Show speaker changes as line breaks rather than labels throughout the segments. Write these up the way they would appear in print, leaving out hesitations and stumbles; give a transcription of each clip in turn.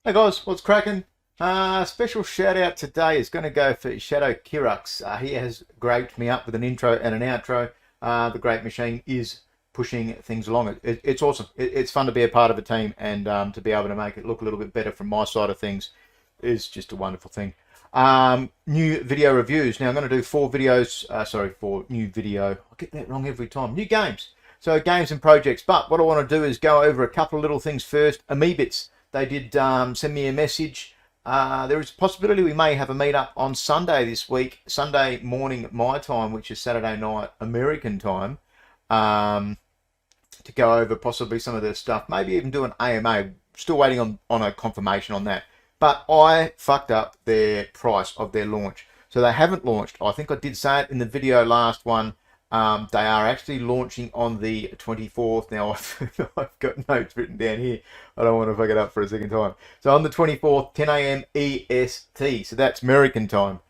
Hey guys, what's cracking? Special shout out today is going to go for Shadow Kirux. He has graped me up with an intro and an outro. The great machine is pushing things along. It's awesome. It's fun to be a part of a team, and to be able to make it look a little bit better from my side of things is just a wonderful thing. New video reviews. Now I'm going to do 4 new video. I get that wrong every time. New games. So games and projects. But what I want to do is go over a couple of little things first. Amoebits. They did send me a message. There is a possibility we may have a meetup on Sunday this week, Sunday morning my time, which is Saturday night American time, to go over possibly some of their stuff, maybe even do an AMA. Still waiting on a confirmation on that. But I fucked up their price of their launch. So they haven't launched. I think I did say it in the video last one. They are actually launching on the 24th. Now, I've got notes written down here. I don't want to fuck it up for a second time. So on the 24th, 10 a.m. EST. So that's American time,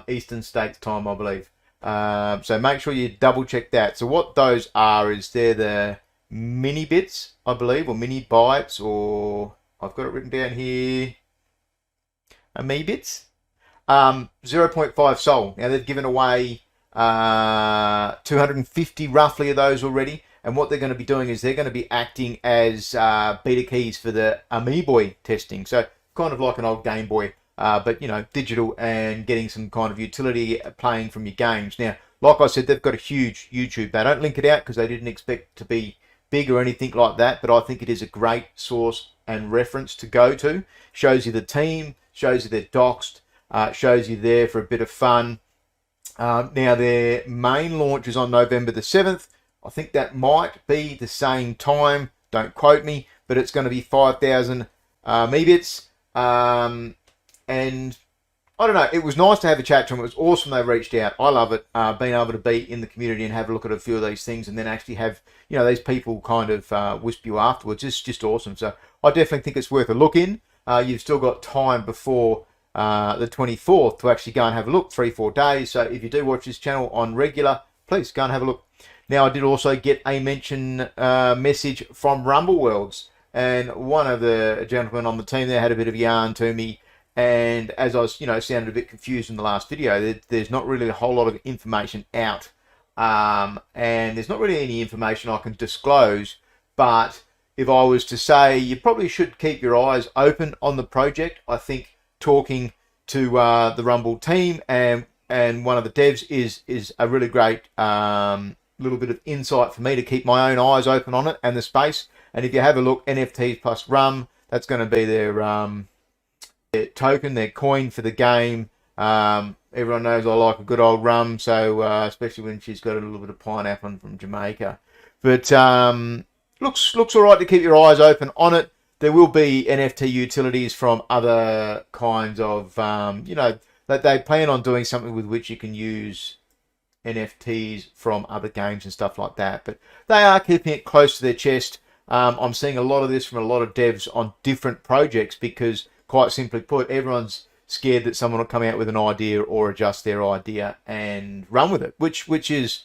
Eastern States time, I believe. So make sure you double check that. So what those are is they're the mini bits, I believe, or mini bytes, or I've got it written down here. Amoebits. 0.5 Sol. Now they've given away 250 roughly of those already, and what they're going to be doing is they're going to be acting as beta keys for the Amoeboy testing. So kind of like an old Game Boy, but you know, digital, and getting some kind of utility playing from your games. Now, like I said, they've got a huge YouTube. They don't link it out because they didn't expect to be big or anything like that, but I think it is a great source and reference to go to. Shows you the team, shows you their doxed, shows you there for a bit of fun. Now their main launch is on November the 7th. I think that might be the same time. Don't quote me, but it's going to be 5,000 Amoebits. And I don't know, it was nice to have a chat to them. It was awesome they reached out. I love it, being able to be in the community and have a look at a few of these things, and then actually have, you know, these people kind of wisp you afterwards. It's just awesome. So I definitely think it's worth a look in. You've still got time before the 24th to actually go and have a look, 3-4 days. So if you do watch this channel on regular, please go and have a look. Now, I did also get a mention message from Rumble Worlds, and one of the gentlemen on the team there had a bit of yarn to me, and as I was, you know, sounded a bit confused in the last video, there's not really a whole lot of information out, and there's not really any information I can disclose. But if I was to say, you probably should keep your eyes open on the project. I think talking to the Rumble team and one of the devs is a really great little bit of insight for me to keep my own eyes open on it and the space. And if you have a look, NFTs plus rum, that's going to be their token, their coin for the game. Everyone knows I like a good old rum, so especially when she's got a little bit of pineapple from Jamaica. But looks all right to keep your eyes open on it. There will be NFT utilities from other kinds of, you know, that they plan on doing something with which you can use NFTs from other games and stuff like that. But they are keeping it close to their chest. I'm seeing a lot of this from a lot of devs on different projects because, quite simply put, everyone's scared that someone will come out with an idea or adjust their idea and run with it, which is,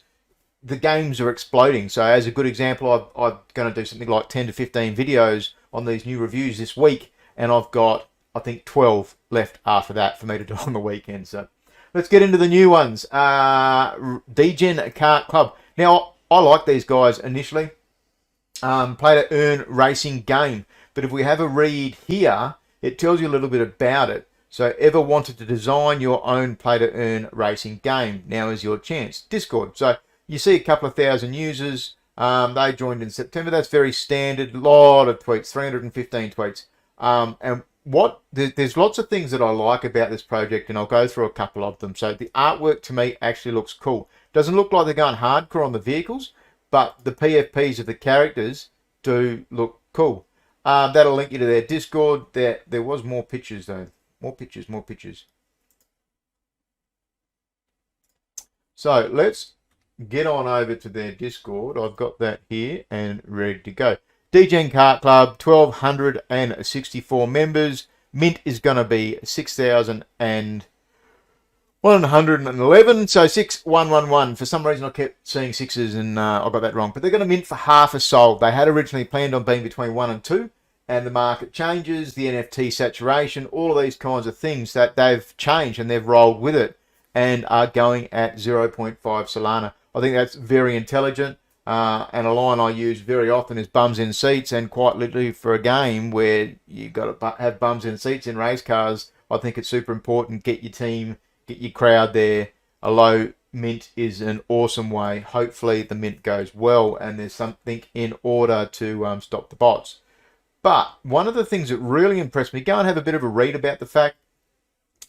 the games are exploding. So as a good example, I'm going to do something like 10 to 15 videos on these new reviews this week, and I've got, I think, 12 left after that for me to do on the weekend. So let's get into the new ones. Djinn Car Club. Now, I like these guys initially. Play to earn racing game. But if we have a read here, it tells you a little bit about it. So ever wanted to design your own play to earn racing game? Now is your chance. Discord. So you see a couple of thousand users. They joined in September. That's very standard. Lot of tweets, 315 tweets. And there's lots of things that I like about this project, and I'll go through a couple of them. So the artwork to me actually looks cool. Doesn't look like they're going hardcore on the vehicles, but the PFPs of the characters do look cool. That'll link you to their Discord. There was more pictures though. More pictures. So let's get on over to their Discord. I've got that here and ready to go. Djinn Car Club, 1,264 members. Mint is going to be 6,111. So 6111. For some reason I kept seeing sixes and I got that wrong. But they're going to mint for half a sol. They had originally planned on being between 1 and 2. and the market changes, the NFT saturation, all of these kinds of things, that they've changed and they've rolled with it and are going at 0.5 Solana. I think that's very intelligent. And a line I use very often is bums in seats, and quite literally for a game where you've got to have bums in seats in race cars, I think it's super important. Get your team, get your crowd there. A low mint is an awesome way. Hopefully the mint goes well and there's something in order to stop the bots. But one of the things that really impressed me, go and have a bit of a read about the fact,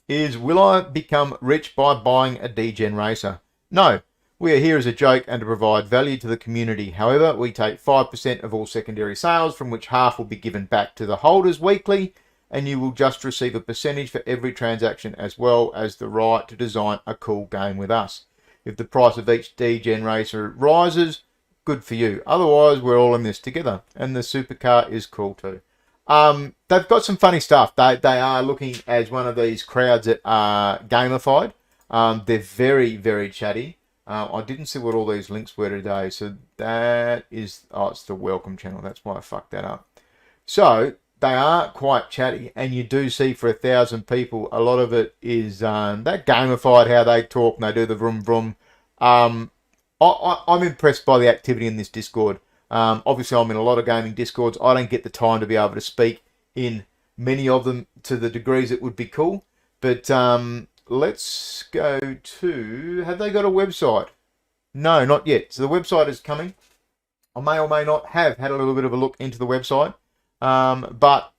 is will I become rich by buying a Degen racer? No. We are here as a joke and to provide value to the community. However, we take 5% of all secondary sales, from which half will be given back to the holders weekly, and you will just receive a percentage for every transaction, as well as the right to design a cool game with us. If the price of each Degen racer rises, good for you. Otherwise, we're all in this together, and the supercar is cool too. They've got some funny stuff. They are looking as one of these crowds that are gamified. They're very, very chatty. I didn't see what all these links were today, so that is, oh, it's the welcome channel. That's why I fucked that up. So they are quite chatty, and you do see for 1,000 people, a lot of it is that gamified, how they talk and they do the vroom vroom. I'm impressed by the activity in this Discord. Obviously, I'm in a lot of gaming Discords. I don't get the time to be able to speak in many of them to the degrees it would be cool. But let's go to, have they got a website? No, not yet. So the website is coming. I may or may not have had a little bit of a look into the website. But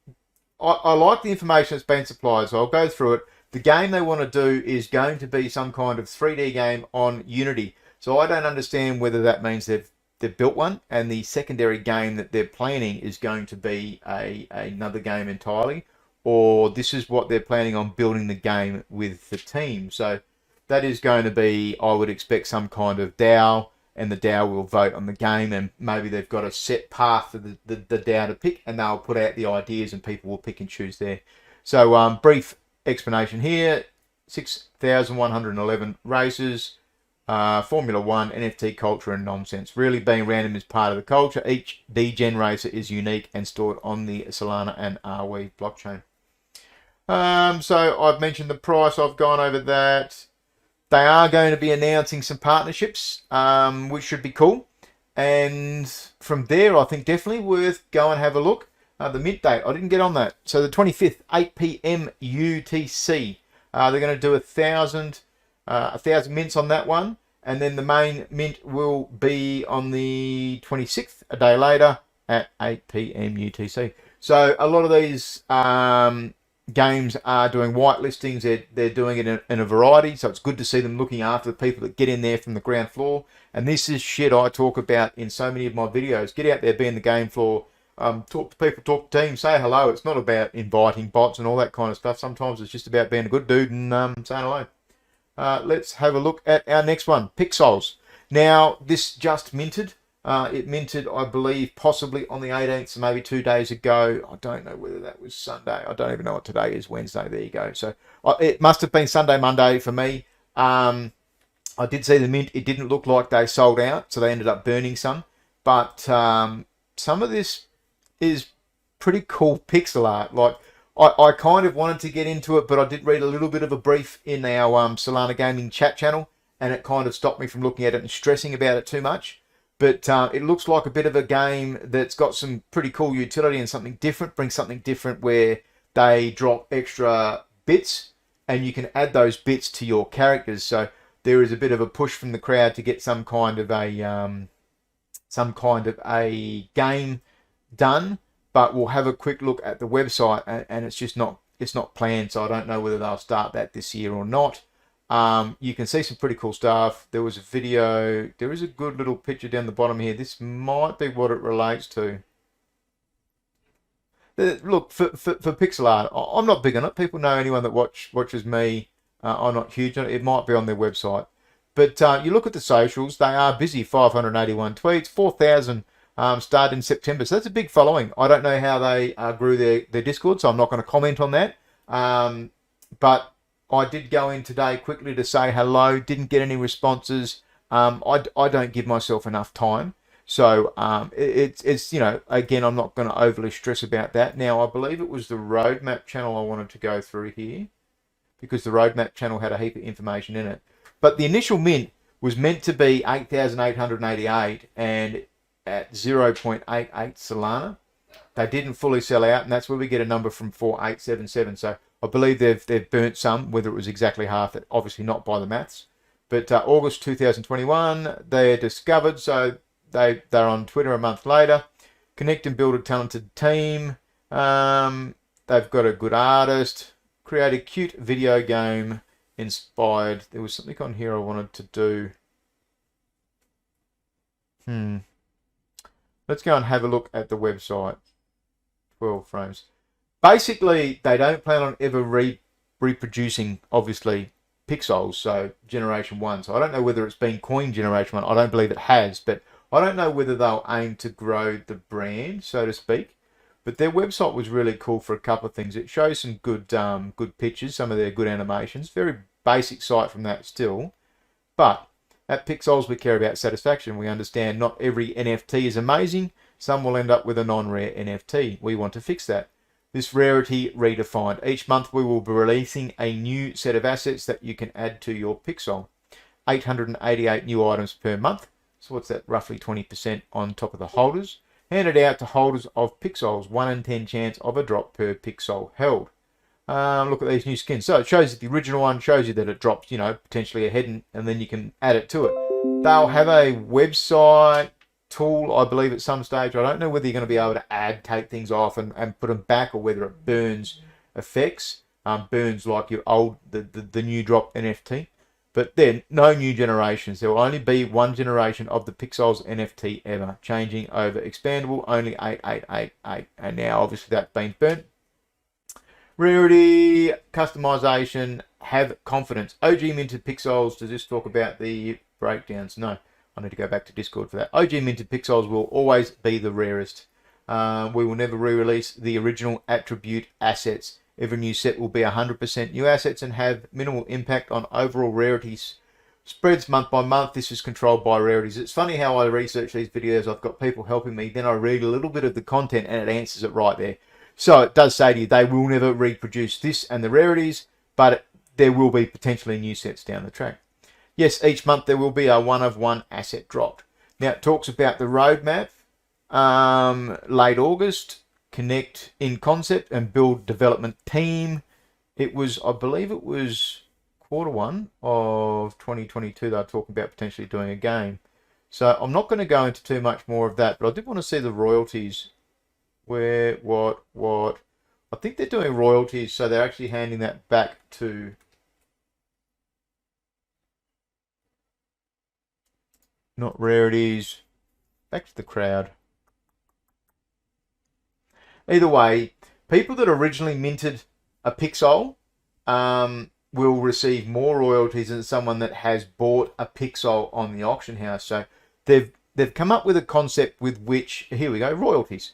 I like the information that's been supplied, so I'll go through it. The game they want to do is going to be some kind of 3D game on Unity. So I don't understand whether that means they've built one, and the secondary game that they're planning is going to be another game entirely, or this is what they're planning on building the game with the team. So that is going to be, I would expect, some kind of DAO, and the DAO will vote on the game, and maybe they've got a set path for the DAO to pick, and they'll put out the ideas and people will pick and choose there. So brief explanation here: 6,111 races, Formula 1, NFT culture and nonsense. Really being random is part of the culture. Each Degen racer is unique and stored on the Solana and Arweave blockchain. So I've mentioned the price, I've gone over that. They are going to be announcing some partnerships, which should be cool. And from there, I think definitely worth go and have a look. The mint date, I didn't get on that. So the 25th, 8 p.m. UTC. They're going to do 1,000 mints on that one. And then the main mint will be on the 26th, a day later, at 8 p.m. UTC. So a lot of these games are doing white listings. They're doing it in a variety, so it's good to see them looking after the people that get in there from the ground floor. And this is shit I talk about in so many of my videos. Get out there, be in the game floor, talk to people, talk to teams, say hello. It's not about inviting bots and all that kind of stuff. Sometimes it's just about being a good dude and saying hello. Let's have a look at our next one, Pixsols. Now, this just minted. It minted, I believe, possibly on the 18th, so maybe 2 days ago. I don't know whether that was Sunday. I don't even know what today is, Wednesday. There you go. So it must have been Sunday, Monday for me. I did see the mint. It didn't look like they sold out, so they ended up burning some. But some of this is pretty cool pixel art. Like, I kind of wanted to get into it, but I did read a little bit of a brief in our Solana Gaming chat channel, and it kind of stopped me from looking at it and stressing about it too much. But it looks like a bit of a game that's got some pretty cool utility and something different. Bring something different where they drop extra bits and you can add those bits to your characters. So there is a bit of a push from the crowd to get some kind of a game done. But we'll have a quick look at the website, and it's not planned. So I don't know whether they'll start that this year or not. You can see some pretty cool stuff. There was a video. There is a good little picture down the bottom here. This might be what it relates to. Look, for pixel art, I'm not big on it. People know, anyone that watches me, I'm not huge on it. It might be on their website. But you look at the socials, they are busy. 581 tweets, 4,000 started in September. So that's a big following. I don't know how they grew their Discord, so I'm not going to comment on that. But I did go in today quickly to say hello. Didn't get any responses. I don't give myself enough time. So it's you know, again, I'm not going to overly stress about that. Now I believe it was the roadmap channel I wanted to go through here, because the roadmap channel had a heap of information in it. But the initial mint was meant to be 8,888 and at 0.88 Solana. They didn't fully sell out, and that's where we get a number from 4877. So I believe they've burnt some, whether it was exactly half, that obviously not by the maths. But August 2021, they're discovered, so they're on Twitter a month later. Connect and build a talented team. They've got a good artist. Create a cute video game inspired. There was something on here I wanted to do. Let's go and have a look at the website. 12 frames. Basically, they don't plan on ever reproducing, obviously, Pixsols, so Generation 1. So I don't know whether it's been coined Generation 1. I don't believe it has, but I don't know whether they'll aim to grow the brand, so to speak. But their website was really cool for a couple of things. It shows some good pictures, some of their good animations. Very basic site from that still. But at Pixsols, we care about satisfaction. We understand not every NFT is amazing. Some will end up with a non-rare NFT. We want to fix that. This rarity redefined. Each month we will be releasing a new set of assets that you can add to your Pixsol. 888 new items per month. So what's that? Roughly 20% on top of the holders. Handed out to holders of Pixsols. 1 in 10 chance of a drop per Pixsol held. Look at these new skins. So it shows that the original one shows you that it drops, you know, potentially ahead, and then you can add it to it. They'll have a website tool, I believe, at some stage. I don't know whether you're going to be able to take things off and put them back, or whether it burns effects. Burns like your old, the new drop NFT. But then, no new generations. There will only be one generation of the Pixsols NFT ever. Changing over expandable, only 8888. And now, obviously, that's been burnt. Rarity, customization, have confidence. OG minted Pixsols. Does this talk about the breakdowns? No. I need to go back to Discord for that. OG minted Pixsols will always be the rarest. We will never re-release the original attribute assets. Every new set will be 100% new assets and have minimal impact on overall rarities. Spreads month by month. This is controlled by rarities. It's funny how I research these videos. I've got people helping me. Then I read a little bit of the content and it answers it right there. So it does say to you they will never reproduce this and the rarities, but there will be potentially new sets down the track. Yes, each month there will be a one-of-one asset dropped. Now it talks about the roadmap. Late August, connect in concept and build development team. It was, I believe it was Q1 of 2022 they're talking about potentially doing a game. So I'm not going to go into too much more of that, but I did want to see the royalties. Where, what? I think they're doing royalties, so they're actually handing that back to... Not rarities. Back to the crowd. Either way, people that originally minted a Pixsol will receive more royalties than someone that has bought a Pixsol on the auction house. So they've come up with a concept with which, here we go, royalties.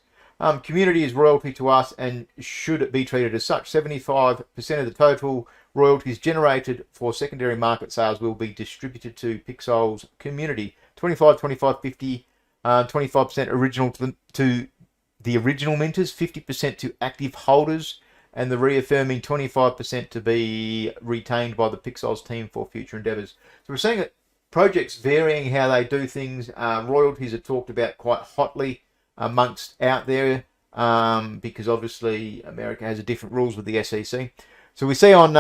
Community is royalty to us and should be treated as such. 75% of the total royalties generated for secondary market sales will be distributed to Pixsols community. 25, 25, 50, 25% original to the original minters, 50% to active holders, and the reaffirming 25% to be retained by the Pixsols team for future endeavours. So we're seeing that projects varying how they do things. Royalties are talked about quite hotly amongst out there because obviously America has a different rules with the SEC. So we see on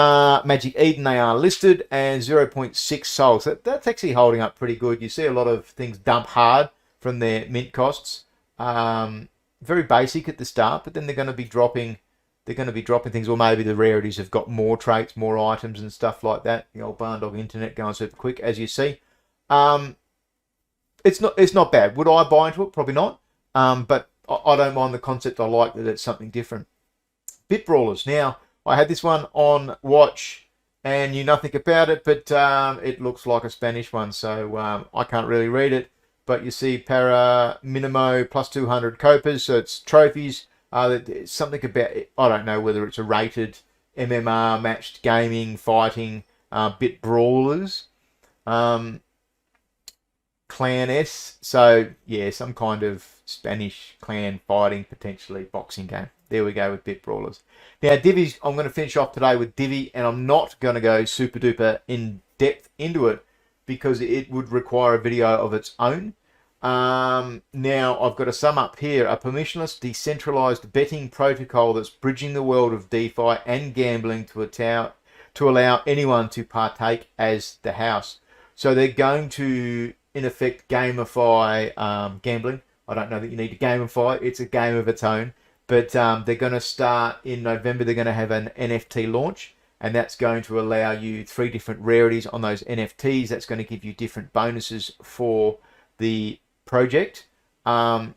Magic Eden they are listed and 0.6 sold. So that's actually holding up pretty good. You see a lot of things dump hard from their mint costs. Very basic at the start, but then they're going to be dropping. They're going to be dropping things, or maybe the rarities have got more traits, more items, and stuff like that. The old Barndog internet going super quick, as you see. It's not bad. Would I buy into it? Probably not. But I don't mind the concept. I like that it's something different. BitBrawlers. Now, I had this one on watch and knew nothing about it, but it looks like a Spanish one, so I can't really read it. But you see para minimo plus 200 copas, so it's trophies. Something about, I don't know whether it's a rated MMR, matched gaming, fighting, BitBrawlers. Clan S. So yeah, some kind of Spanish clan fighting, potentially boxing game. There we go with BitBrawlers. Now Divi's, I'm going to finish off today with Divi, and I'm not going to go super duper in depth into it because it would require a video of its own. Now I've got to sum up here: a permissionless, decentralized betting protocol that's bridging the world of DeFi and gambling to allow anyone to partake as the house. So they're going to, in effect, gamify gambling. I don't know that you need to gamify it. It's a game of its own. But they're going to start in November. They're going to have an NFT launch, and that's going to allow you 3 different rarities on those NFTs. That's going to give you different bonuses for the project. And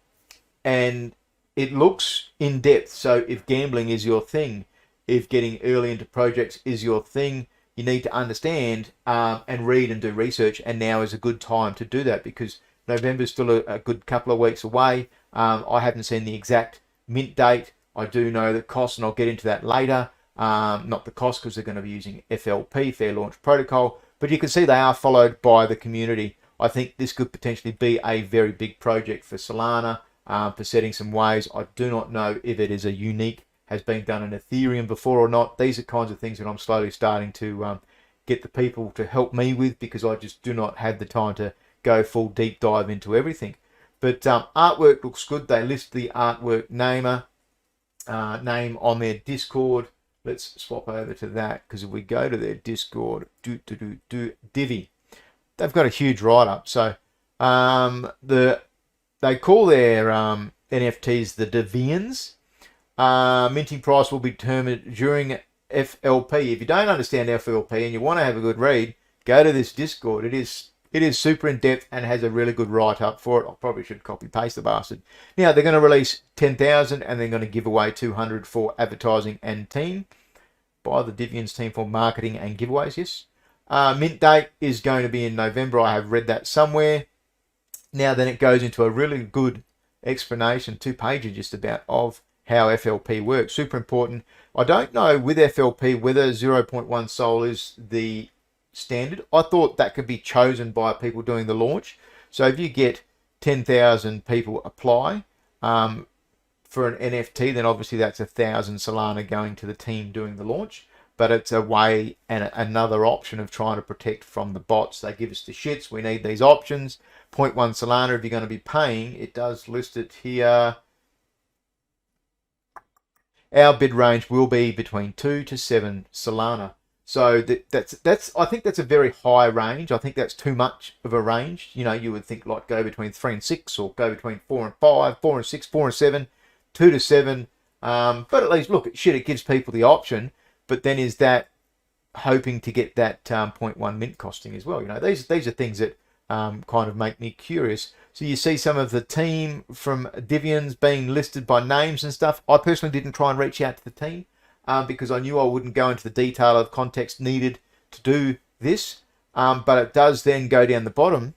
it looks in depth. So if gambling is your thing, if getting early into projects is your thing, you need to understand and read and do research. And now is a good time to do that because November is still a good couple of weeks away. I haven't seen the exact mint date. I do know the cost, and I'll get into that later. Not the cost because they're going to be using FLP, Fair Launch Protocol. But you can see they are followed by the community. I think this could potentially be a very big project for Solana, for setting some waves. I do not know if it is a unique, has been done in Ethereum before or not. These are kinds of things that I'm slowly starting to get the people to help me with because I just do not have the time to go full deep dive into everything. But artwork looks good. They list the artwork name on their Discord. Let's swap over to that because if we go to their Discord, Divi, they've got a huge write-up. So they call their NFTs the Divians. Minting price will be determined during FLP. If you don't understand FLP and you want to have a good read, go to this Discord. It is super in depth and has a really good write-up for it. I probably should copy paste the bastard. Now they're going to release 10,000 and they're going to give away 200 for advertising and team by the Divians team for marketing and giveaways. Yes. Mint date is going to be in November. I have read that somewhere. Now then it goes into a really good explanation, 2 pages just about, of how FLP works. Super important. I don't know with FLP whether 0.1 Sol is the standard. I thought that could be chosen by people doing the launch. So if you get 10,000 people apply for an NFT, then obviously that's 1,000 Solana going to the team doing the launch. But it's a way and another option of trying to protect from the bots. They give us the shits. We need these options. 0.1 Solana if you're going to be paying. It does list it here. Our bid range will be between 2 to 7 Solana. So that's I think that's a very high range. I think that's too much of a range. You know, you would think like go between 3 and 6, or go between 4 and 5, 4 and 6, 4 and 7, 2 to 7. But at least look, it gives people the option. But then is that hoping to get that 0.1 mint costing as well? You know, these are things that kind of make me curious. So you see some of the team from Divians being listed by names and stuff. I personally didn't try and reach out to the team because I knew I wouldn't go into the detail of context needed to do this. But it does then go down the bottom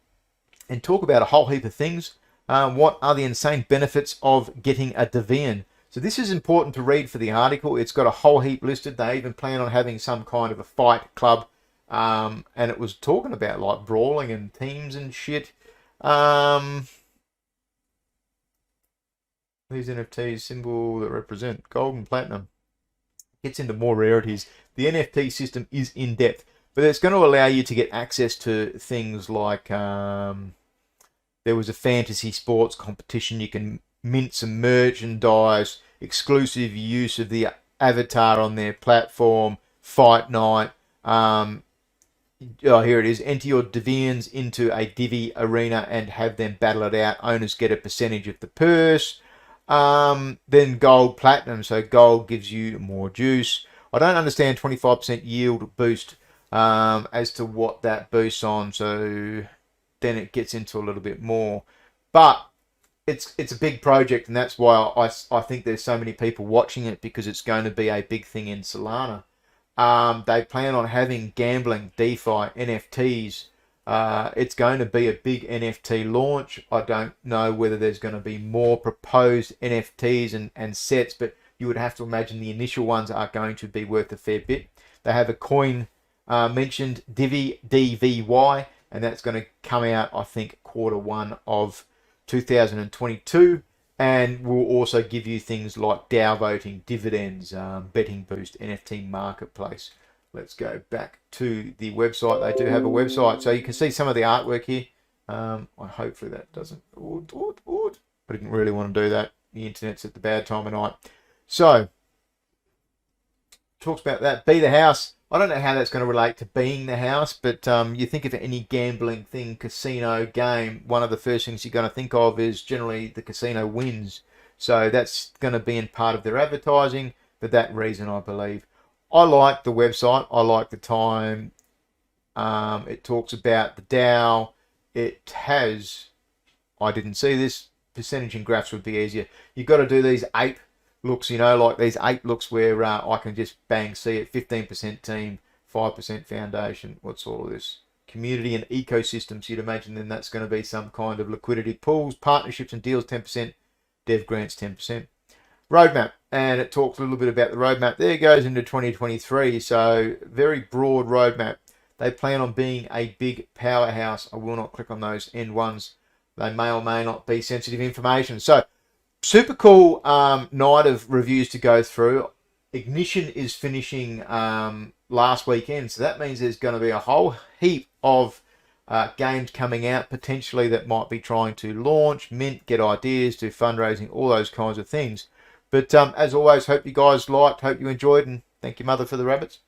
and talk about a whole heap of things. What are the insane benefits of getting a Divian? So this is important to read for the article. It's got a whole heap listed. They even plan on having some kind of a fight club. And it was talking about like brawling and teams and shit. These NFTs symbol that represent gold and platinum. Gets into more rarities. The NFT system is in depth, but it's going to allow you to get access to things like there was a fantasy sports competition. You can mint some merchandise, exclusive use of the avatar on their platform, fight night. Here it is. Enter your Divians into a Divi arena and have them battle it out. Owners get a percentage of the purse. Then gold, platinum. So gold gives you more juice. I don't understand 25% yield boost as to what that boosts on. So then it gets into a little bit more. But it's a big project, and that's why I think there's so many people watching it, because it's going to be a big thing in Solana. They plan on having gambling, DeFi, NFTs. It's going to be a big NFT launch. I don't know whether there's going to be more proposed NFTs and sets, but you would have to imagine the initial ones are going to be worth a fair bit. They have a coin mentioned, Divi, DVY. and that's going to come out, I think, Q1 of 2022. And we'll also give you things like DAO voting, dividends, betting boost, NFT marketplace. Let's go back to the website. They do have a website, so you can see some of the artwork here. Hopefully that doesn't, but I didn't really want to do that. The internet's at the bad time of night. So, talks about that. Be the house. I don't know how that's going to relate to being the house, but you think of any gambling thing, casino, game, one of the first things you're going to think of is generally the casino wins. So that's going to be in part of their advertising for that reason, I believe. I like the website. I like the time. It talks about the DAO. It has, I didn't see this, percentage and graphs would be easier. You've got to do these ape looks, you know, like these 8 looks where I can just bang see it. 15% team, 5% foundation. What's all of this? Community and ecosystems. You'd imagine then that's going to be some kind of liquidity pools, partnerships and deals 10%, dev grants 10%. Roadmap, and it talks a little bit about the roadmap. There goes into 2023, so very broad roadmap. They plan on being a big powerhouse. I will not click on those end ones. They may or may not be sensitive information. So super cool night of reviews to go through. Ignition is finishing last weekend, so that means there's going to be a whole heap of games coming out potentially that might be trying to launch, mint, get ideas, do fundraising, all those kinds of things. But as always, hope you guys liked, hope you enjoyed, and thank you, Mother, for the rabbits.